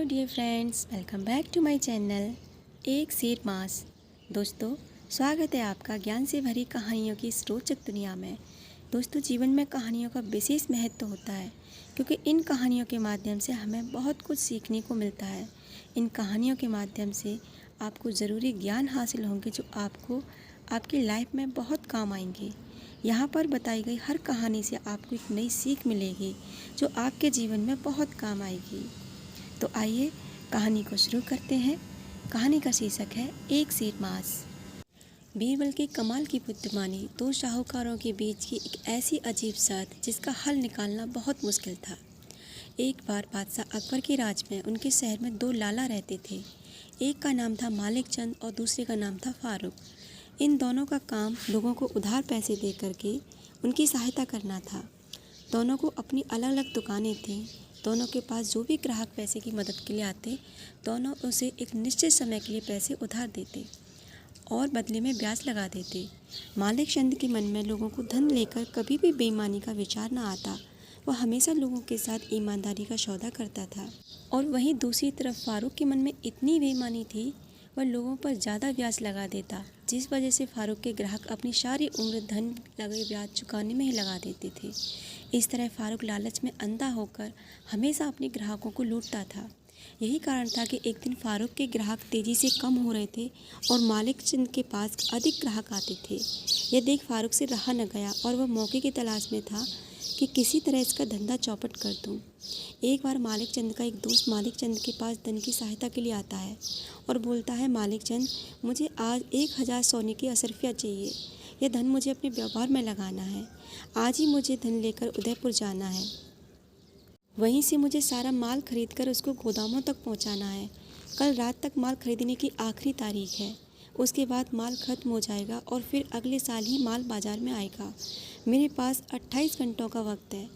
Dear friends, welcome back to my channel एक सेर मास। दोस्तों, स्वागत है आपका ज्ञान से भरी कहानियों की इस रोचक दुनिया में। दोस्तों, जीवन में कहानियों का विशेष महत्व होता है क्योंकि इन कहानियों के माध्यम से हमें बहुत कुछ सीखने को मिलता है। इन कहानियों के माध्यम से आपको ज़रूरी ज्ञान हासिल होंगे जो आपको आपकी लाइफ में बहुत काम आएंगे। यहाँ पर बताई गई हर कहानी से आपको एक नई सीख मिलेगी जो आपके जीवन में बहुत काम आएगी। तो आइए कहानी को शुरू करते हैं। कहानी का शीर्षक है एक सेर मांस। बीरबल की कमाल की बुद्धिमानी दो शाहूकारों के बीच की एक ऐसी अजीब शर्त जिसका हल निकालना बहुत मुश्किल था। एक बार बादशाह अकबर के राज में उनके शहर में दो लाला रहते थे। एक का नाम था मालिक चंद और दूसरे का नाम था फारूक। इन दोनों का काम लोगों को उधार पैसे दे करके उनकी सहायता करना था। दोनों को अपनी अलग अलग दुकानें थीं। दोनों के पास जो भी ग्राहक पैसे की मदद के लिए आते, दोनों उसे एक निश्चित समय के लिए पैसे उधार देते और बदले में ब्याज लगा देते। मालिक चंद के मन में लोगों को धन लेकर कभी भी बेईमानी का विचार न आता। वह हमेशा लोगों के साथ ईमानदारी का सौदा करता था। और वहीं दूसरी तरफ फारूक के मन में इतनी बेईमानी थी, वह लोगों पर ज़्यादा ब्याज लगा देता, जिस वजह से फारूक के ग्राहक अपनी सारी उम्र धन लगे ब्याज चुकाने में ही लगा देते थे। इस तरह फारूक लालच में अंधा होकर हमेशा अपने ग्राहकों को लूटता था। यही कारण था कि एक दिन फारूक के ग्राहक तेज़ी से कम हो रहे थे और मालिक चंद के पास अधिक ग्राहक आते थे। यह देख फारूक से रहा न गया और वह मौके की तलाश में था कि किसी तरह इसका धंधा चौपट कर दूं। एक बार मालिक चंद का एक दोस्त मालिक चंद के पास धन की सहायता के लिए आता है और बोलता है, मालिक चंद, मुझे आज 1000 सोने की असरफियाँ चाहिए। यह धन मुझे अपने व्यापार में लगाना है। आज ही मुझे धन लेकर उदयपुर जाना है। वहीं से मुझे सारा माल खरीदकर उसको गोदामों तक पहुंचाना है। कल रात तक माल खरीदने की आखिरी तारीख है। उसके बाद माल खत्म हो जाएगा और फिर अगले साल ही माल बाज़ार में आएगा। मेरे पास 28 घंटों का वक्त है।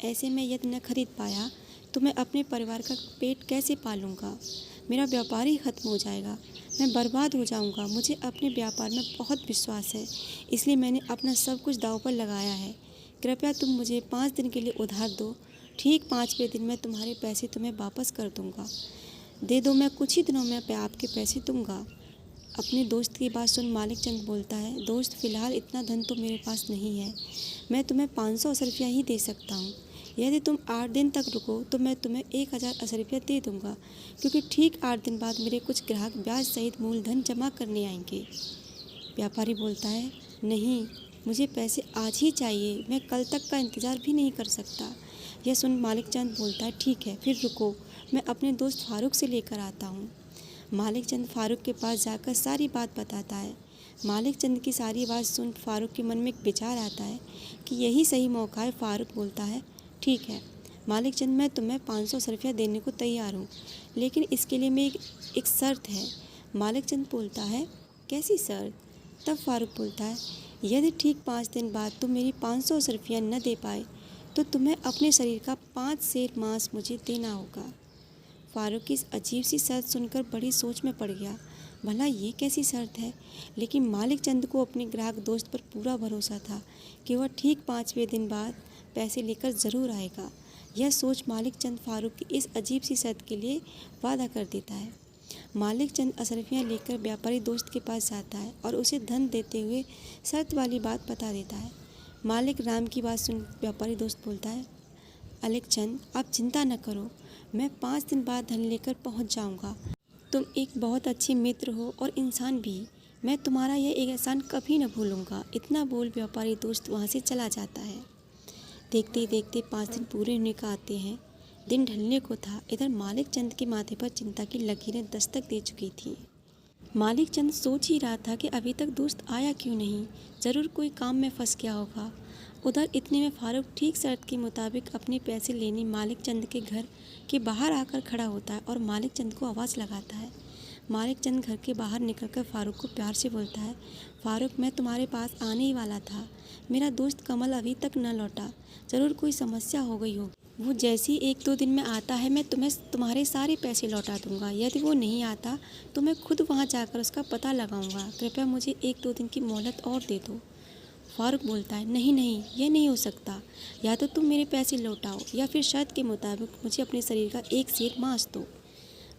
ऐसे में यदि न खरीद पाया तो मैं अपने परिवार का पेट कैसे पालूंगा? मेरा व्यापार ही खत्म हो जाएगा। मैं बर्बाद हो जाऊंगा। मुझे अपने व्यापार में बहुत विश्वास है, इसलिए मैंने अपना सब कुछ दांव पर लगाया है। कृपया तुम मुझे 5 दिन के लिए उधार दो। ठीक 5वें दिन मैं तुम्हारे पैसे तुम्हें वापस कर दूंगा। दे दो, मैं कुछ ही दिनों में आपके पैसे दूंगा। अपने दोस्त की बात सुन मालिक चंद बोलता है, दोस्त, फ़िलहाल इतना धन तो मेरे पास नहीं है। मैं तुम्हें 500 असरफियाँ ही दे सकता हूँ। यदि तुम 8 दिन तक रुको तो मैं तुम्हें 1000 असरफियाँ दे दूँगा, क्योंकि ठीक 8 दिन बाद मेरे कुछ ग्राहक ब्याज सहित मूलधन जमा करने आएंगे। व्यापारी बोलता है, नहीं, मुझे पैसे आज ही चाहिए। मैं कल तक का इंतज़ार भी नहीं कर सकता। यह सुन मालिक चंद बोलता है, ठीक है, फिर रुको, मैं अपने दोस्त फारूक से लेकर आता हूँ। मालिक चंद फारूक के पास जाकर सारी बात बताता है। मालिक चंद की सारी बात सुन फारूक के मन में एक विचार आता है कि यही सही मौका है। फारूक बोलता है, ठीक है मालिक चंद, मैं तुम्हें 500 सरफिया देने को तैयार हूँ, लेकिन इसके लिए मैं एक शर्त है। मालिक चंद बोलता है, कैसी शर्त? तब फारूक बोलता है, यदि ठीक 5 दिन बाद तुम मेरी 500 सरफियाँ न दे पाए तो तुम्हें अपने शरीर का 5 सेर मांस मुझे देना होगा। फारूक की इस अजीब सी शर्त सुनकर बड़ी सोच में पड़ गया। भला ये कैसी शर्त है? लेकिन मालिक चंद को अपने ग्राहक दोस्त पर पूरा भरोसा था कि वह ठीक 5वें दिन बाद पैसे लेकर ज़रूर आएगा। यह सोच मालिक चंद फारूक की इस अजीब सी शर्त के लिए वादा कर देता है। मालिक चंद असरफियाँ लेकर व्यापारी दोस्त के पास जाता है और उसे धन देते हुए शर्त वाली बात बता देता है। मालिक राम की बात सुन व्यापारी दोस्त बोलता है, मालिक चंद, आप चिंता न करो, मैं 5 दिन बाद धन लेकर पहुंच जाऊंगा। तुम एक बहुत अच्छे मित्र हो और इंसान भी। मैं तुम्हारा यह एक एहसान कभी न भूलूंगा। इतना बोल व्यापारी दोस्त वहां से चला जाता है। देखते ही देखते 5 दिन पूरे होने का आते हैं। दिन ढलने को था। इधर मालिक चंद के माथे पर चिंता की लकीरें दस्तक दे चुकी थी। मालिक चंद सोच ही रहा था कि अभी तक दोस्त आया क्यों नहीं, ज़रूर कोई काम में फंस गया होगा। उधर इतने में फारूक ठीक शर्त के मुताबिक अपने पैसे लेने मालिक चंद के घर के बाहर आकर खड़ा होता है और मालिक चंद को आवाज़ लगाता है। मालिक चंद घर के बाहर निकलकर फारूक को प्यार से बोलता है, फारूक, मैं तुम्हारे पास आने ही वाला था। मेरा दोस्त कमल अभी तक न लौटा। ज़रूर कोई समस्या हो गई होगी। वो जैसे ही 1-2 दिन में आता है मैं तुम्हें तुम्हारे सारे पैसे लौटा दूंगा। यदि वो नहीं आता तो मैं खुद वहाँ जाकर उसका पता लगाऊंगा। कृपया मुझे 1-2 दिन की मोहलत और दे दो। फारूक बोलता है, नहीं नहीं, ये नहीं हो सकता। या तो तुम मेरे पैसे लौटाओ या फिर शर्त के मुताबिक मुझे अपने शरीर का 1 सेर मांस दो।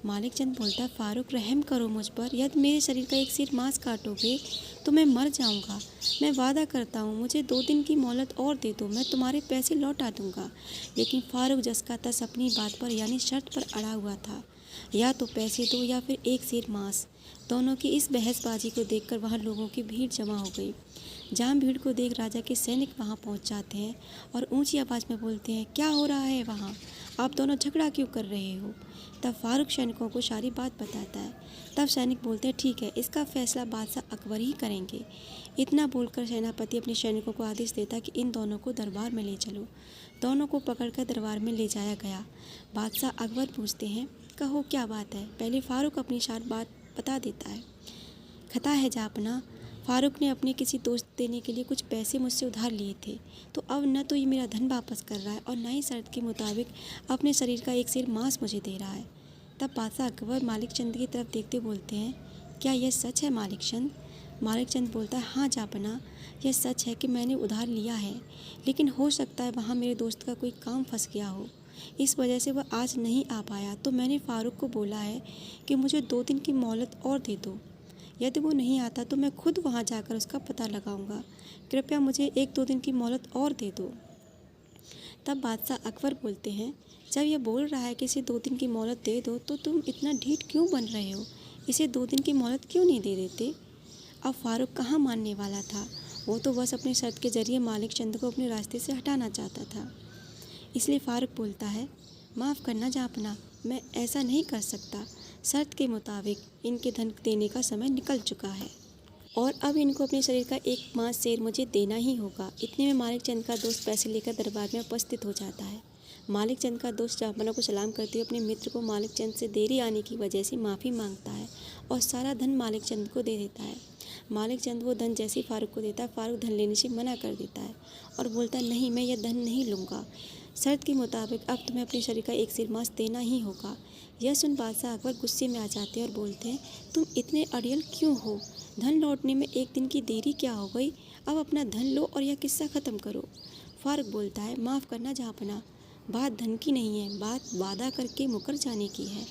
मालिक चंद बोलता है, फारूक रहम करो मुझ पर, यदि मेरे शरीर का एक सिर मांस काटोगे तो मैं मर जाऊंगा। मैं वादा करता हूँ, मुझे 2 दिन की मोहलत और दे दो, मैं तुम्हारे पैसे लौटा दूंगा। लेकिन फारूक जस का तस अपनी बात पर यानी शर्त पर अड़ा हुआ था, या तो पैसे दो या फिर एक सिर मांस। दोनों की इस बहसबाजी को देखकर वहाँ लोगों की भीड़ जमा हो गई। जहाँ भीड़ को देख राजा के सैनिक वहाँ पहुँच जाते हैं और ऊंची आवाज़ में बोलते हैं, क्या हो रहा है वहाँ? आप दोनों झगड़ा क्यों कर रहे हो? तब फारूक सैनिकों को सारी बात बताता है। तब सैनिक बोलते हैं, ठीक है, इसका फैसला बादशाह अकबर ही करेंगे। इतना बोलकर सेनापति अपने सैनिकों को आदेश देता कि इन दोनों को दरबार में ले चलो। दोनों को पकड़कर दरबार में ले जाया गया। बादशाह अकबर पूछते हैं, कहो क्या बात है? पहले फारूक अपनी सारी बात बता देता है। खता है जापना, फारूक ने अपने किसी दोस्त देने के लिए कुछ पैसे मुझसे उधार लिए थे, तो अब न तो ये मेरा धन वापस कर रहा है और न ही शर्त के मुताबिक अपने शरीर का एक सिर मांस मुझे दे रहा है। तब बादशाह अकबर मालिक चंद की तरफ देखते बोलते हैं, क्या यह सच है मालिक चंद? मालिक चंद बोलता है, हाँ जापना, यह सच है कि मैंने उधार लिया है, लेकिन हो सकता है वहाँ मेरे दोस्त का कोई काम फंस गया हो, इस वजह से वह आज नहीं आ पाया। तो मैंने फारूक को बोला है कि मुझे 2 दिन की मोहलत और दे दो। यदि वो नहीं आता तो मैं खुद वहाँ जाकर उसका पता लगाऊंगा। कृपया मुझे 1-2 दिन की मोहलत और दे दो। तब बादशाह अकबर बोलते हैं, जब यह बोल रहा है कि इसे 2 दिन की मोहलत दे दो, तो तुम इतना ढीठ क्यों बन रहे हो? इसे 2 दिन की मोहलत क्यों नहीं दे देते? अब फारूक कहाँ मानने वाला था, वो तो बस अपने शर्त के जरिए मालिक चंद को अपने रास्ते से हटाना चाहता था। इसलिए फारूक बोलता है, माफ़ करना जापना, मैं ऐसा नहीं कर सकता। शर्त के मुताबिक इनके धन देने का समय निकल चुका है और अब इनको अपने शरीर का एक मांस शेर मुझे देना ही होगा। इतने में मालिक चंद का दोस्त पैसे लेकर दरबार में उपस्थित हो जाता है। मालिक चंद का दोस्त जापना को सलाम करते हुए अपने मित्र को मालिक चंद से देरी आने की वजह से माफ़ी मांगता है और सारा धन मालिक चंद को दे देता है। मालिक चंद वो धन जैसे ही फारूक को देता है, फारूक धन लेने से मना कर देता है और बोलता है, नहीं, मैं यह धन नहीं लूँगा। शर्त के मुताबिक अब तुम्हें अपने शरीर का एक सिर मांस देना ही होगा। यह सुन बादशाह अकबर गुस्से में आ जाते हैं और बोलते हैं, तुम इतने अड़ियल क्यों हो? धन लौटने में 1 दिन की देरी क्या हो गई? अब अपना धन लो और यह किस्सा ख़त्म करो। फारूक बोलता है, माफ़ करना जापना, बात धन की नहीं है, बात वादा करके मुकर जाने की है।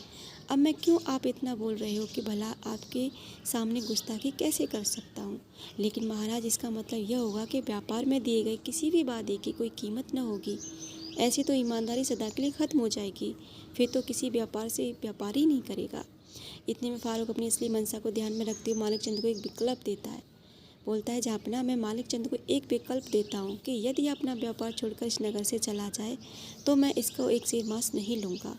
अब मैं क्यों आप इतना बोल रहे हो कि भला आपके सामने गुस्ताखी कैसे कर सकता हूँ? लेकिन महाराज, इसका मतलब यह होगा कि व्यापार में दिए गए किसी भी वादे की कोई कीमत न होगी। ऐसे तो ईमानदारी सदा के लिए ख़त्म हो जाएगी, फिर तो किसी व्यापार से व्यापार ही नहीं करेगा। इतने में फारूक अपनी असली मंशा को ध्यान में रखते हुए मालिक चंद को एक विकल्प देता है। बोलता है, जापना, मैं मालिक चंद को एक विकल्प देता हूँ कि यदि अपना व्यापार छोड़कर इस नगर से चला जाए तो मैं इसको एक सिर मांस नहीं लूँगा।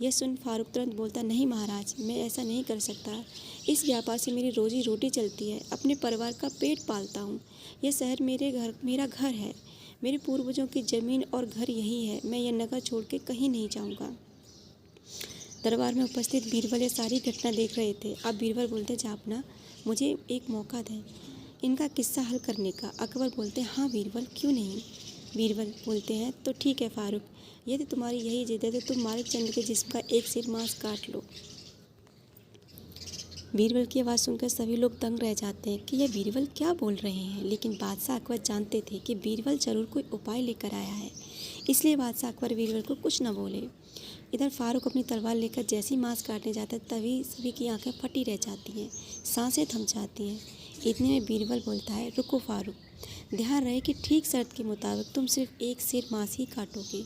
यह सुन फारूक तुरंत बोलता, नहीं महाराज, मैं ऐसा नहीं कर सकता। इस व्यापार से मेरी रोजी रोटी चलती है, अपने परिवार का पेट पालता हूँ। यह शहर मेरा घर है, मेरे पूर्वजों की ज़मीन और घर यही है। मैं यह नगर छोड़ के कहीं नहीं जाऊँगा। दरबार में उपस्थित बीरबल ये सारी घटना देख रहे थे। अब बीरबल बोलते, जापना, मुझे एक मौका दें इनका किस्सा हल करने का। अकबर बोलते, हाँ बीरबल, क्यों नहीं? बीरबल बोलते हैं, तो ठीक है फारूक, यदि तुम्हारी यही जिद है तो तुम मालिक चंद के जिस्म का एक सिर मांस काट लो। बीरबल की आवाज़ सुनकर सभी लोग दंग रह जाते हैं कि यह बीरबल क्या बोल रहे हैं। लेकिन बादशाह अकबर जानते थे कि बीरबल जरूर कोई उपाय लेकर आया है, इसलिए बादशाह अकबर बीरबल को कुछ न बोले। इधर फारूक अपनी तलवार लेकर जैसे ही मांस काटने जाता है, तभी सभी की आंखें फटी रह जाती हैं, सांसें थम जाती हैं। इतने में बीरबल बोलता है, रुको फारूक, ध्यान रहे कि ठीक शर्त के मुताबिक तुम सिर्फ एक सिर मांस ही काटोगे।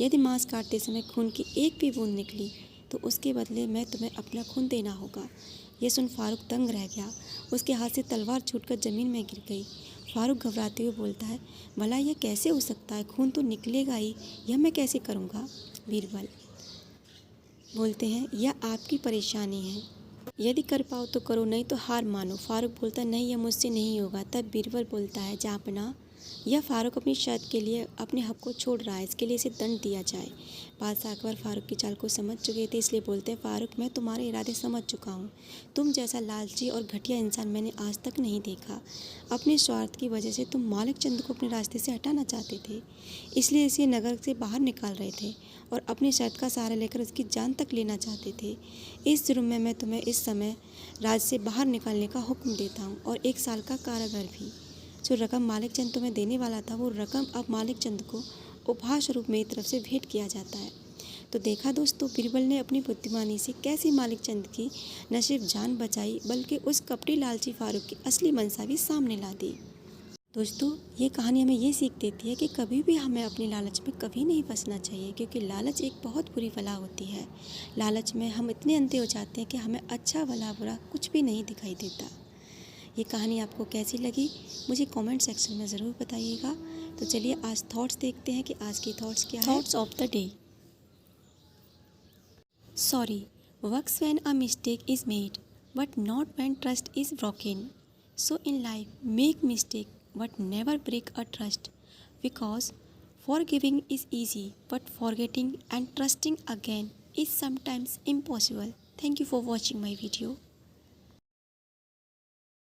यदि मांस काटते समय खून की एक भी बूंद निकली तो उसके बदले में तुम्हें अपना खून देना होगा। यह सुन फारूक दंग रह गया, उसके हाथ से तलवार छूटकर ज़मीन में गिर गई। फारूक घबराते हुए बोलता है, भला यह कैसे हो सकता है? खून तो निकलेगा ही, यह मैं कैसे करूँगा? बीरबल बोलते हैं, यह आपकी परेशानी है, यदि कर पाओ तो करो, नहीं तो हार मानो। फारूक बोलता है, नहीं, यह मुझसे नहीं होगा। तब बीरबल बोलता है, जापना, यह फारूक अपनी शर्त के लिए अपने हक को छोड़ रहा है, इसके लिए इसे दंड दिया जाए। बादशाह अकबर फारूक की चाल को समझ चुके थे, इसलिए बोलते हैं, फारूक, मैं तुम्हारे इरादे समझ चुका हूँ। तुम जैसा लालची और घटिया इंसान मैंने आज तक नहीं देखा। अपने स्वार्थ की वजह से तुम मालिक चंद को अपने रास्ते से हटाना चाहते थे, इसलिए इसे नगर से बाहर निकाल रहे थे और अपनी शर्त का सहारा लेकर उसकी जान तक लेना चाहते थे। इस जुर्म में मैं तुम्हें इस समय राज्य से बाहर निकालने का हुक्म देता हूँ और 1 साल का कारागार भी। जो रकम मालिक चंद तुम्हें देने वाला था, वो रकम अब मालिक चंद को उपहार स्वरूप मेरी तरफ से भेंट किया जाता है। तो देखा दोस्तों, बीरबल ने अपनी बुद्धिमानी से कैसे मालिक चंद की न सिर्फ जान बचाई बल्कि उस कपटी लालची फारूक की असली मंशा भी सामने ला दी। दोस्तों, ये कहानी हमें ये सीख देती है कि कभी भी हमें अपनी लालच में कभी नहीं फंसना चाहिए, क्योंकि लालच एक बहुत बुरी बला होती है। लालच में हम इतने अंधे हो जाते हैं कि हमें अच्छा भला बुरा कुछ भी नहीं दिखाई देता। ये कहानी आपको कैसी लगी मुझे कमेंट सेक्शन में ज़रूर बताइएगा। तो चलिए आज थॉट्स देखते हैं कि आज की थॉट्स क्या है। Thoughts of the day. Sorry works when a mistake is made but not when trust is broken. So in life make mistake but never break a trust, because forgiving is easy but forgetting and trusting again is sometimes impossible. Thank you for watching my video.